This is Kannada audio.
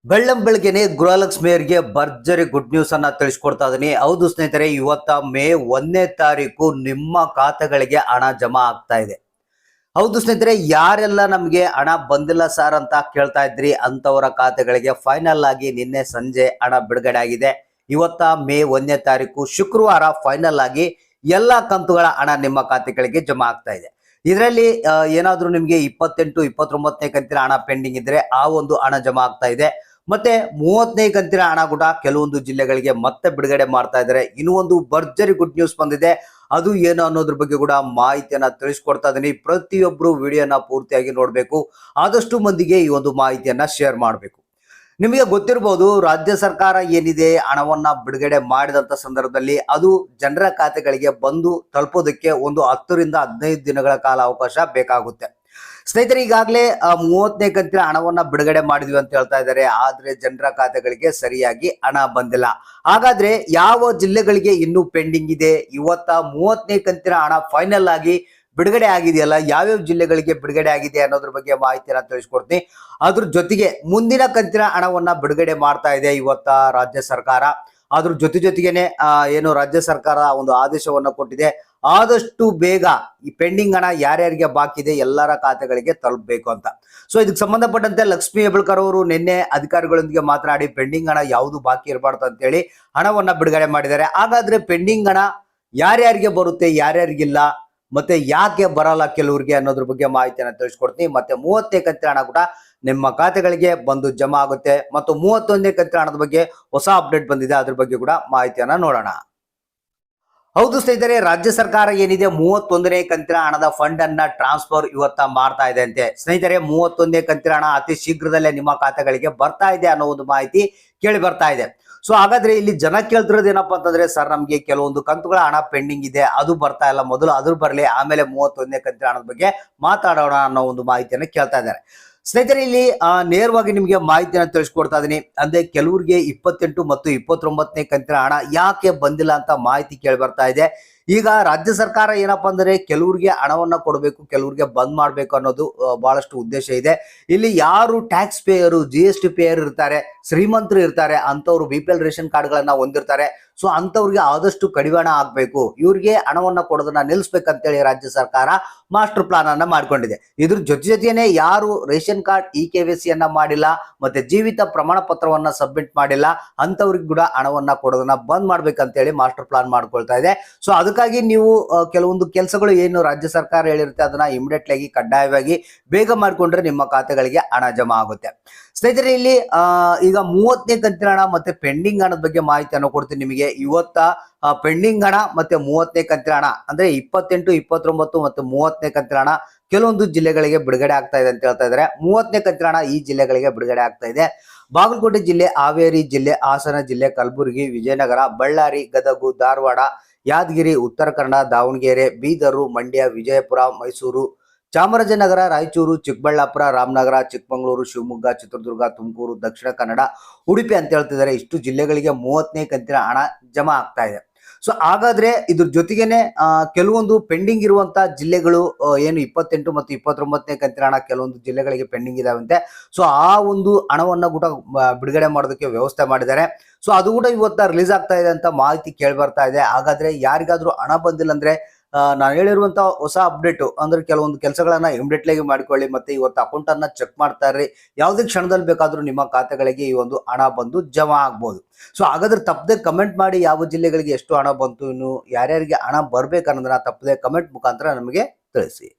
ಬೆಳ್ಳಂಬೆಳಗ್ಗೆನೆ ಗೃಹಲಕ್ಷ್ಮಿಯರಿಗೆ ಭರ್ಜರಿ ಗುಡ್ ನ್ಯೂಸ್ ಅನ್ನ ತಿಳಿಸ್ಕೊಡ್ತಾ ಇದೀನಿ. ಹೌದು ಸ್ನೇಹಿತರೆ, ಇವತ್ತ ಮೇ 1ನೇ ತಾರೀಕು ನಿಮ್ಮ ಖಾತೆಗಳಿಗೆ ಹಣ ಜಮಾ ಆಗ್ತಾ ಇದೆ. ಹೌದು ಸ್ನೇಹಿತರೆ, ಯಾರೆಲ್ಲ ನಮಗೆ ಹಣ ಬಂದಿಲ್ಲ ಸರ್ ಅಂತ ಕೇಳ್ತಾ ಇದ್ರಿ ಅಂತವರ ಖಾತೆಗಳಿಗೆ ಫೈನಲ್ ಆಗಿ ನಿನ್ನೆ ಸಂಜೆ ಹಣ ಬಿಡುಗಡೆ ಆಗಿದೆ. ಇವತ್ತ ಮೇ 1ನೇ ತಾರೀಕು ಶುಕ್ರವಾರ ಫೈನಲ್ ಆಗಿ ಎಲ್ಲಾ ಕಂತುಗಳ ಹಣ ನಿಮ್ಮ ಖಾತೆಗಳಿಗೆ ಜಮಾ ಆಗ್ತಾ ಇದೆ. ಇದರಲ್ಲಿ ಏನಾದ್ರೂ ನಿಮ್ಗೆ 28, 29ನೇ ಕಂತಿನ ಹಣ ಪೆಂಡಿಂಗ್ ಇದ್ರೆ ಆ ಒಂದು ಹಣ ಜಮಾ ಆಗ್ತಾ ಇದೆ. ಮತ್ತೆ 30ನೇ ಕಂತಿನ ಹಣ ಕೂಡ ಕೆಲವೊಂದು ಜಿಲ್ಲೆಗಳಿಗೆ ಮತ್ತೆ ಬಿಡುಗಡೆ ಮಾಡ್ತಾ ಇದ್ದಾರೆ. ಇನ್ನೂ ಒಂದು ಭರ್ಜರಿ ಗುಡ್ ನ್ಯೂಸ್ ಬಂದಿದೆ. ಅದು ಏನು ಅನ್ನೋದ್ರ ಬಗ್ಗೆ ಕೂಡ ಮಾಹಿತಿಯನ್ನ ತಿಳಿಸ್ಕೊಡ್ತಾ ಇದೀನಿ. ಪ್ರತಿಯೊಬ್ರು ವಿಡಿಯೋನ ಪೂರ್ತಿಯಾಗಿ ನೋಡ್ಬೇಕು. ಆದಷ್ಟು ಮಂದಿಗೆ ಈ ಒಂದು ಮಾಹಿತಿಯನ್ನ ಶೇರ್ ಮಾಡಬೇಕು. ನಿಮಗೆ ಗೊತ್ತಿರಬಹುದು, ರಾಜ್ಯ ಸರ್ಕಾರ ಏನಿದೆ ಹಣವನ್ನ ಬಿಡುಗಡೆ ಮಾಡಿದಂತ ಸಂದರ್ಭದಲ್ಲಿ ಅದು ಜನರ ಖಾತೆಗಳಿಗೆ ಬಂದು ತಲುಪೋದಕ್ಕೆ ಒಂದು 10 ರಿಂದ 15 ದಿನಗಳ ಕಾಲ ಅವಕಾಶ ಬೇಕಾಗುತ್ತೆ. ಸ್ನೇಹಿತರೆ, ಈಗಾಗಲೇ 30ನೇ ಕಂತಿನ ಹಣವನ್ನ ಬಿಡುಗಡೆ ಮಾಡಿದ್ವಿ ಅಂತ ಹೇಳ್ತಾ ಇದ್ದಾರೆ. ಆದ್ರೆ ಜನರ ಖಾತೆಗಳಿಗೆ ಸರಿಯಾಗಿ ಹಣ ಬಂದಿಲ್ಲ. ಹಾಗಾದ್ರೆ ಯಾವ ಜಿಲ್ಲೆಗಳಿಗೆ ಇನ್ನೂ ಪೆಂಡಿಂಗ್ ಇದೆ? ಇವತ್ತ 30ನೇ ಕಂತಿನ ಹಣ ಫೈನಲ್ ಆಗಿ ಬಿಡುಗಡೆ ಆಗಿದೆಯಲ್ಲ, ಯಾವ್ಯಾವ ಜಿಲ್ಲೆಗಳಿಗೆ ಬಿಡುಗಡೆ ಆಗಿದೆ ಅನ್ನೋದ್ರ ಬಗ್ಗೆ ಮಾಹಿತಿಯನ್ನ ತಿಳಿಸ್ಕೊಡ್ತೀನಿ. ಅದ್ರ ಜೊತೆಗೆ ಮುಂದಿನ ಕಂತಿನ ಹಣವನ್ನ ಬಿಡುಗಡೆ ಮಾಡ್ತಾ ಇದೆ ಇವತ್ತ ರಾಜ್ಯ ಸರ್ಕಾರ. ಅದ್ರ ಜೊತೆಗೇನೆ ಏನು ರಾಜ್ಯ ಸರ್ಕಾರ ಒಂದು ಆದೇಶವನ್ನ ಕೊಟ್ಟಿದೆ, ಆದಷ್ಟು ಬೇಗ ಈ ಪೆಂಡಿಂಗ್ ಹಣ ಯಾರ್ಯಾರಿಗೆ ಬಾಕಿ ಇದೆ ಎಲ್ಲರ ಖಾತೆಗಳಿಗೆ ತಲುಪಬೇಕು ಅಂತ. ಸೊ ಇದಕ್ಕೆ ಸಂಬಂಧಪಟ್ಟಂತೆ ಲಕ್ಷ್ಮೀ ಹೆಬ್ಬಾಳ್ಕರ್ ಅವರು ನಿನ್ನೆ ಅಧಿಕಾರಿಗಳೊಂದಿಗೆ ಮಾತನಾಡಿ ಪೆಂಡಿಂಗ್ ಹಣ ಯಾವುದು ಬಾಕಿ ಇರಬಾರ್ದು ಅಂತ ಹೇಳಿ ಹಣವನ್ನ ಬಿಡುಗಡೆ ಮಾಡಿದ್ದಾರೆ. ಹಾಗಾದ್ರೆ ಪೆಂಡಿಂಗ್ ಹಣ ಯಾರ್ಯಾರಿಗೆ ಬರುತ್ತೆ, ಯಾರ್ಯಾರಿಗಿಲ್ಲ, ಮತ್ತೆ ಯಾಕೆ ಬರಲ್ಲ ಕೆಲವ್ರಿಗೆ ಅನ್ನೋದ್ರ ಬಗ್ಗೆ ಮಾಹಿತಿಯನ್ನ ತಿಳಿಸ್ಕೊಡ್ತೀನಿ. ಮತ್ತೆ 30ನೇ ಕಂತಿನ ಹಣ ಕೂಡ ನಿಮ್ಮ ಖಾತೆಗಳಿಗೆ ಬಂದು ಜಮಾ ಆಗುತ್ತೆ. ಮತ್ತು 31ನೇ ಕಂತಿನ ಹಣದ ಬಗ್ಗೆ ಹೊಸ ಅಪ್ಡೇಟ್ ಬಂದಿದೆ, ಅದ್ರ ಬಗ್ಗೆ ಕೂಡ ಮಾಹಿತಿಯನ್ನ ನೋಡೋಣ. ಹೌದು ಸ್ನೇಹಿತರೆ, ರಾಜ್ಯ ಸರ್ಕಾರ ಏನಿದೆ 31ನೇ ಕಂತಿನ ಹಣದ ಫಂಡ್ ಅನ್ನ ಟ್ರಾನ್ಸ್ಫರ್ ಇವತ್ತ ಮಾಡ್ತಾ ಇದೆ ಅಂತೆ. ಸ್ನೇಹಿತರೆ, 31ನೇ ಕಂತಿನ ಹಣ ಅತಿ ಶೀಘ್ರದಲ್ಲೇ ನಿಮ್ಮ ಖಾತೆಗಳಿಗೆ ಬರ್ತಾ ಇದೆ ಅನ್ನೋ ಒಂದು ಮಾಹಿತಿ ಕೇಳಿ ಬರ್ತಾ ಇದೆ. ಸೊ ಹಾಗಾದ್ರೆ ಇಲ್ಲಿ ಜನ ಕೇಳ್ತಿರೋದು ಏನಪ್ಪಾ ಅಂತಂದ್ರೆ, ಸರ್ ನಮ್ಗೆ ಕೆಲವೊಂದು ಕಂತುಗಳ ಹಣ ಪೆಂಡಿಂಗ್ ಇದೆ, ಅದು ಬರ್ತಾ ಇಲ್ಲ, ಮೊದಲು ಅದ್ರ ಬರ್ಲಿ, ಆಮೇಲೆ 31ನೇ ಕಂತಿನ ಹಣದ ಬಗ್ಗೆ ಮಾತಾಡೋಣ ಅನ್ನೋ ಒಂದು ಮಾಹಿತಿಯನ್ನು ಕೇಳ್ತಾ ಇದ್ದಾರೆ. ಸ್ನೇಹಿತರೆ, ಇಲ್ಲಿ ನೇರವಾಗಿ ನಿಮಗೆ ಮಾಹಿತಿಯನ್ನು ತಿಳಿಸ್ಕೊಡ್ತಾ ಇದೀನಿ. ಅಂದ್ರೆ ಕೆಲವರಿಗೆ 28 ಮತ್ತು 29ನೇ ಕಂತಿನ ಹಣ ಯಾಕೆ ಬಂದಿಲ್ಲ ಅಂತ ಮಾಹಿತಿ ಕೇಳಿ ಬರ್ತಾ ಇದೆ. ಈಗ ರಾಜ್ಯ ಸರ್ಕಾರ ಏನಪ್ಪಾ ಅಂದ್ರೆ ಕೆಲವರಿಗೆ ಹಣವನ್ನ ಕೊಡಬೇಕು, ಕೆಲವರಿಗೆ ಬಂದ್ ಮಾಡ್ಬೇಕು ಅನ್ನೋದು ಬಹಳಷ್ಟು ಉದ್ದೇಶ ಇದೆ. ಇಲ್ಲಿ ಯಾರು ಟ್ಯಾಕ್ಸ್ ಪೇಯರು, GST ಪೇಯರ್ ಇರ್ತಾರೆ, ಶ್ರೀಮಂತರು ಇರ್ತಾರೆ, ಅಂತವ್ರು BPL ರೇಷನ್ ಕಾರ್ಡ್ ಗಳನ್ನ ಹೊಂದಿರ್ತಾರೆ. ಸೊ ಅಂತವ್ರಿಗೆ ಆದಷ್ಟು ಕಡಿವಾಣ ಆಗ್ಬೇಕು, ಇವ್ರಿಗೆ ಹಣವನ್ನ ಕೊಡೋದನ್ನ ನಿಲ್ಲಿಸ್ಬೇಕಂತೇಳಿ ರಾಜ್ಯ ಸರ್ಕಾರ ಮಾಸ್ಟರ್ ಪ್ಲಾನ್ ಅನ್ನ ಮಾಡ್ಕೊಂಡಿದೆ. ಇದ್ರ ಜೊತೆಗೇನೆ ಯಾರು ರೇಷನ್ ಕಾರ್ಡ್ KYC ಅನ್ನ ಮಾಡಿಲ್ಲ, ಮತ್ತೆ ಜೀವಿತ ಪ್ರಮಾಣ ಪತ್ರವನ್ನ ಸಬ್ಮಿಟ್ ಮಾಡಿಲ್ಲ, ಅಂತವ್ರಿಗೆ ಕೂಡ ಹಣವನ್ನ ಕೊಡೋದನ್ನ ಬಂದ್ ಮಾಡ್ಬೇಕಂತೇಳಿ ಮಾಸ್ಟರ್ ಪ್ಲಾನ್ ಮಾಡ್ಕೊಳ್ತಾ ಇದೆ. ಸೊ ಅದಕ್ಕಾಗಿ ನೀವು ಕೆಲವೊಂದು ಕೆಲಸಗಳು ಏನು ರಾಜ್ಯ ಸರ್ಕಾರ ಹೇಳಿರುತ್ತೆ ಅದನ್ನ ಇಮಿಡಿಯೇಟ್ಲಿ ಆಗಿ ಕಡ್ಡಾಯವಾಗಿ ಬೇಗ ಮಾಡ್ಕೊಂಡ್ರೆ ನಿಮ್ಮ ಖಾತೆಗಳಿಗೆ ಹಣ ಜಮಾ ಆಗುತ್ತೆ. ಸ್ನೇಹಿತರೆ, ಇಲ್ಲಿ ಈಗ 30ನೇ ಕಂತಿನ ಹಣ ಮತ್ತೆ ಪೆಂಡಿಂಗ್ ಹಣದ ಬಗ್ಗೆ ಮಾಹಿತಿಯನ್ನು ಕೊಡ್ತೀನಿ ನಿಮಗೆ. ಇವತ್ತ ಪೆಂಡಿಂಗ್ ಹಣ ಮತ್ತೆ 30ನೇ ಕಂತಿನ ಹಣ ಅಂದ್ರೆ 28, 29 ಮತ್ತು 30ನೇ ಕಂತಿನ ಹಣ ಕೆಲವೊಂದು ಜಿಲ್ಲೆಗಳಿಗೆ ಬಿಡುಗಡೆ ಆಗ್ತಾ ಇದೆ ಅಂತ ಹೇಳ್ತಾ ಇದ್ದಾರೆ. 30ನೇ ಕಂತಿನ ಹಣ ಈ ಜಿಲ್ಲೆಗಳಿಗೆ ಬಿಡುಗಡೆ ಆಗ್ತಾ ಇದೆ. ಬಾಗಲಕೋಟೆ ಜಿಲ್ಲೆ, ಹಾವೇರಿ ಜಿಲ್ಲೆ, ಹಾಸನ ಜಿಲ್ಲೆ, ಕಲಬುರಗಿ, ವಿಜಯನಗರ, ಬಳ್ಳಾರಿ, ಗದಗ, ಧಾರವಾಡ, ಯಾದಗಿರಿ, ಉತ್ತರ ಕನ್ನಡ, ದಾವಣಗೆರೆ, ಬೀದರು, ಮಂಡ್ಯ, ವಿಜಯಪುರ, ಮೈಸೂರು, ಚಾಮರಾಜನಗರ, ರಾಯಚೂರು, ಚಿಕ್ಕಬಳ್ಳಾಪುರ, ರಾಮನಗರ, ಚಿಕ್ಕಮಗಳೂರು, ಶಿವಮೊಗ್ಗ, ಚಿತ್ರದುರ್ಗ, ತುಮಕೂರು, ದಕ್ಷಿಣ ಕನ್ನಡ, ಉಡುಪಿ ಅಂತ ಹೇಳ್ತಿದ್ದಾರೆ. ಇಷ್ಟು ಜಿಲ್ಲೆಗಳಿಗೆ 30ನೇ ಕಂತಿನ ಹಣ ಜಮಾ ಆಗ್ತಾ ಇದೆ. ಸೊ ಹಾಗಾದ್ರೆ ಇದ್ರ ಜೊತೆಗೇನೆ ಕೆಲವೊಂದು ಪೆಂಡಿಂಗ್ ಇರುವಂತ ಜಿಲ್ಲೆಗಳು ಏನು 28 ಮತ್ತು 29ನೇ ಕಂತಿನ ಹಣ ಕೆಲವೊಂದು ಜಿಲ್ಲೆಗಳಿಗೆ ಪೆಂಡಿಂಗ್ ಇದಾವಂತೆ. ಸೊ ಆ ಒಂದು ಹಣವನ್ನ ಕೂಡ ಬಿಡುಗಡೆ ಮಾಡೋದಕ್ಕೆ ವ್ಯವಸ್ಥೆ ಮಾಡಿದ್ದಾರೆ. ಸೊ ಅದು ಕೂಡ ಇವತ್ತ ರಿಲೀಸ್ ಆಗ್ತಾ ಇದೆ ಅಂತ ಮಾಹಿತಿ ಕೇಳಿ ಬರ್ತಾ ಇದೆ. ಹಾಗಾದ್ರೆ ಯಾರಿಗಾದ್ರೂ ಹಣ ಬಂದಿಲ್ಲ ಅಂದ್ರೆ ನಾನು ಹೇಳಿರುವಂತ ಹೊಸ ಅಪ್ಡೇಟ್ ಅಂದ್ರೆ ಕೆಲವೊಂದು ಕೆಲಸಗಳನ್ನ ಇಮಿಡಿಯೇಟ್ಲಿ ಆಗಿ ಮಾಡಿಕೊಳ್ಳಿ. ಮತ್ತೆ ಇವತ್ತು ಅಕೌಂಟ್ ಅನ್ನ ಚೆಕ್ ಮಾಡ್ತಾ ಇರ್ರಿ, ಯಾವುದೇ ಕ್ಷಣದಲ್ಲಿ ಬೇಕಾದ್ರೂ ನಿಮ್ಮ ಖಾತೆಗಳಿಗೆ ಈ ಒಂದು ಹಣ ಬಂದು ಜಮಾ ಆಗ್ಬಹುದು. ಸೊ ಹಾಗಾದ್ರೆ ತಪ್ಪದೆ ಕಮೆಂಟ್ ಮಾಡಿ ಯಾವ ಜಿಲ್ಲೆಗಳಿಗೆ ಎಷ್ಟು ಹಣ ಬಂತು, ಇನ್ನು ಯಾರ್ಯಾರಿಗೆ ಹಣ ಬರ್ಬೇಕು ಅನ್ನೋದನ್ನ ತಪ್ಪದೆ ಕಮೆಂಟ್ ಮುಖಾಂತರ ನಮಗೆ ತಿಳಿಸಿ.